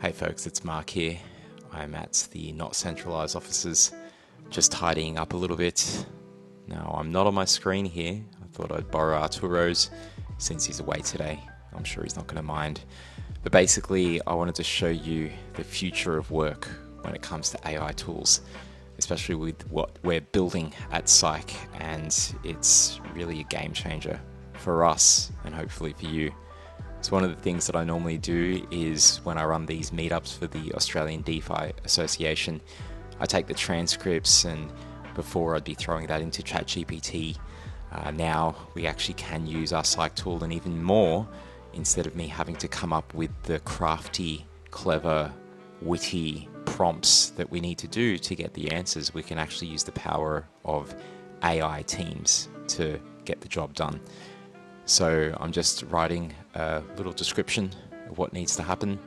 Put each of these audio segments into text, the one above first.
Hey folks, it's Mark here. I'm at the NotCentralised offices, just tidying up a little bit. Now, I'm not on my screen here. I thought I'd borrow Arturo's since he's away today. I'm sure he's not going to mind. But basically, I wanted to show you the future of work when it comes to AI tools, especially with what we're building at SIKE, and it's really a game changer for us and hopefully for you. So one of the things that I normally do is when I run these meetups for the Australian DeFi Association, I take the transcripts, and before I'd be throwing that into ChatGPT. Now we actually can use our SIKE tool, and even more, instead of me having to come up with the crafty, clever, witty prompts that we need to do to get the answers, we can actually use the power of AI teams to get the job done. So I'm just writing a little description of what needs to happen.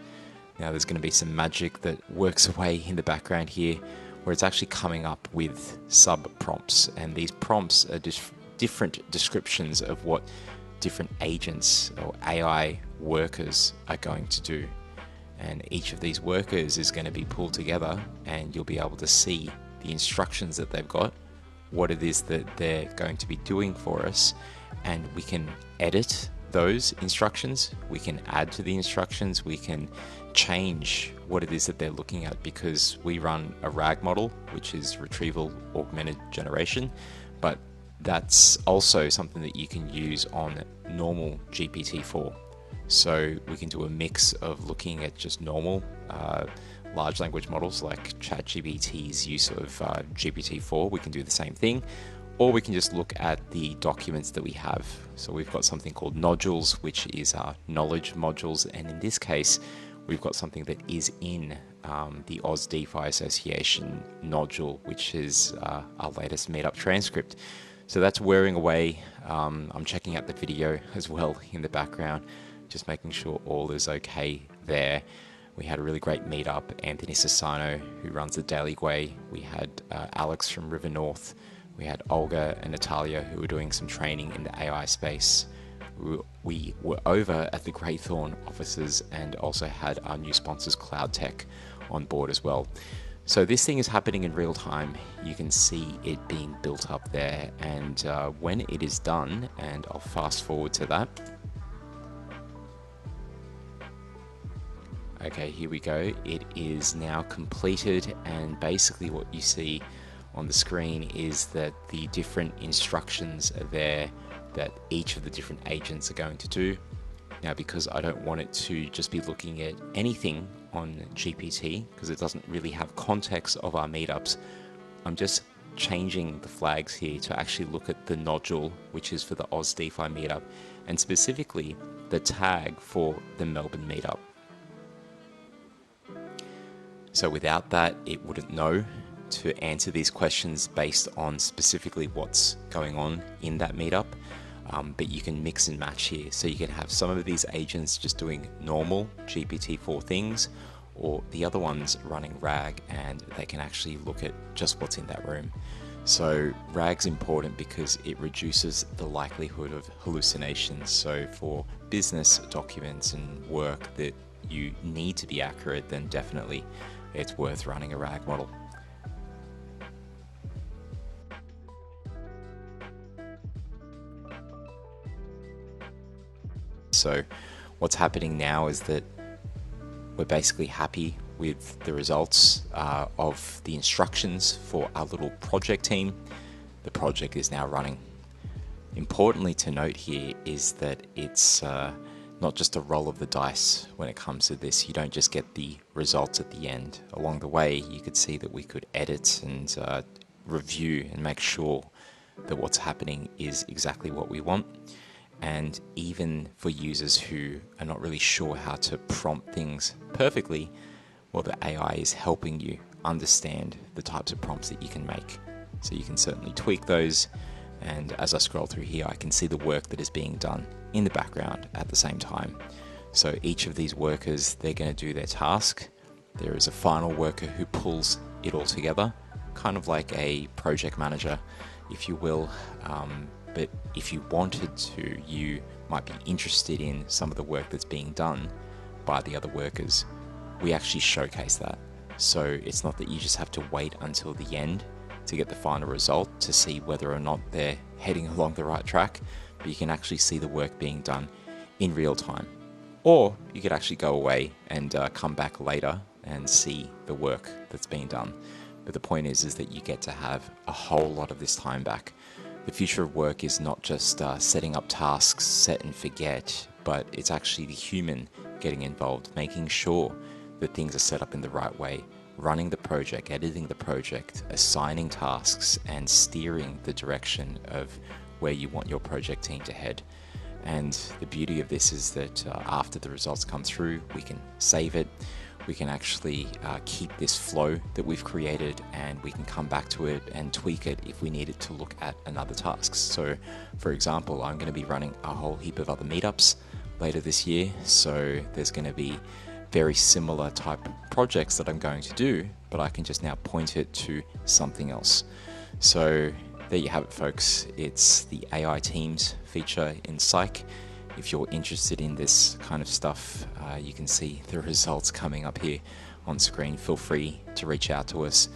Now there's going to be some magic that works away in the background here, where it's actually coming up with sub-prompts, and these prompts are different descriptions of what different agents or AI workers are going to do. And each of these workers is going to be pulled together, and you'll be able to see the instructions that they've got, what it is that they're going to be doing for us, and we can edit those instructions, we can add to the instructions, we can change what it is that they're looking at, because we run a RAG model, which is retrieval augmented generation, but that's also something that you can use on normal GPT-4. So we can do a mix of looking at just normal large language models like ChatGPT's use of GPT-4. We can do the same thing, or we can just look at the documents that we have. So we've got something called nodules, which is our knowledge modules, and in this case we've got something that is in the Oz DeFi Association nodule, which is our latest meetup transcript. So that's whirring away. I'm checking out the video as well in the background, just making sure all is okay there. We had a really great meetup. Anthony Sassano, who runs the Daily Way. We had Alex from River North. We had Olga and Natalia, who were doing some training in the AI space. We were over at the Greythorn offices and also had our new sponsors, Cloud Tech, on board as well. So this thing is happening in real time. You can see it being built up there, and when it is done, and I'll fast forward to that. Okay, here we go. It is now completed, and basically what you see on the screen is that the different instructions are there that each of the different agents are going to do. Now, because I don't want it to just be looking at anything on GPT, because it doesn't really have context of our meetups, I'm just changing the flags here to actually look at the nodule, which is for the Oz DeFi meetup, and specifically the tag for the Melbourne meetup. So without that, it wouldn't know to answer these questions based on specifically what's going on in that meetup. But you can mix and match here. So you can have some of these agents just doing normal GPT-4 things, or the other ones running RAG, and they can actually look at just what's in that room. So RAG's important because it reduces the likelihood of hallucinations. So for business documents and work that you need to be accurate, then definitely it's worth running a RAG model. So what's happening now is that we're basically happy with the results of the instructions for our little project team. The project is now running. Importantly to note here is that it's not just a roll of the dice when it comes to this. You don't just get the results at the end. Along the way, you could see that we could edit and review and make sure that what's happening is exactly what we want. And even for users who are not really sure how to prompt things perfectly, well, the AI is helping you understand the types of prompts that you can make. So you can certainly tweak those. And as I scroll through here, I can see the work that is being done in the background at the same time. So each of these workers, they're going to do their task. There is a final worker who pulls it all together, kind of like a project manager, if you will. But if you wanted to, you might be interested in some of the work that's being done by the other workers. we actually showcase that. So it's not that you just have to wait until the end to get the final result to see whether or not they're heading along the right track, but you can actually see the work being done in real time. Or you could actually go away and come back later and see the work that's being done. But the point is that you get to have a whole lot of this time back. The future of work is not just setting up tasks, set and forget, but it's actually the human getting involved, making sure that things are set up in the right way, running the project, editing the project, assigning tasks, and steering the direction of where you want your project team to head. And the beauty of this is that after the results come through, we can save it. We can actually keep this flow that we've created, and we can come back to it and tweak it if we need it to look at another tasks. So for example, I'm going to be running a whole heap of other meetups later this year. So there's going to be very similar type projects that I'm going to do, but I can just now point it to something else. So there you have it, folks. It's the AI Teams feature in SIKE. If you're interested in this kind of stuff, you can see the results coming up here on screen. Feel free to reach out to us.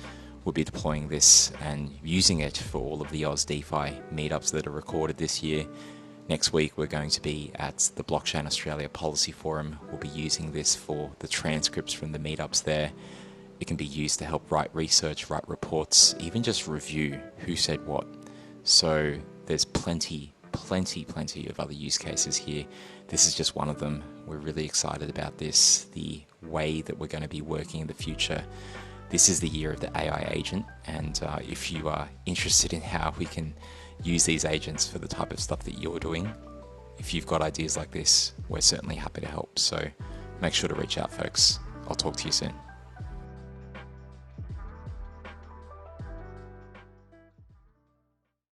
We'll be deploying this and using it for all of the Oz DeFi meetups that are recorded this year. Next week, we're going to be at the Blockchain Australia Policy Forum. We'll be using this for the transcripts from the meetups there. It can be used to help write research, write reports, even just review who said what. So there's plenty of other use cases here. This is just one of them. We're really excited about this, the way that we're going to be working in the future. This is the year of the AI agent, and if you are interested in how we can use these agents for the type of stuff that you're doing, if you've got ideas like this, we're certainly happy to help. So make sure to reach out, folks. I'll talk to you soon.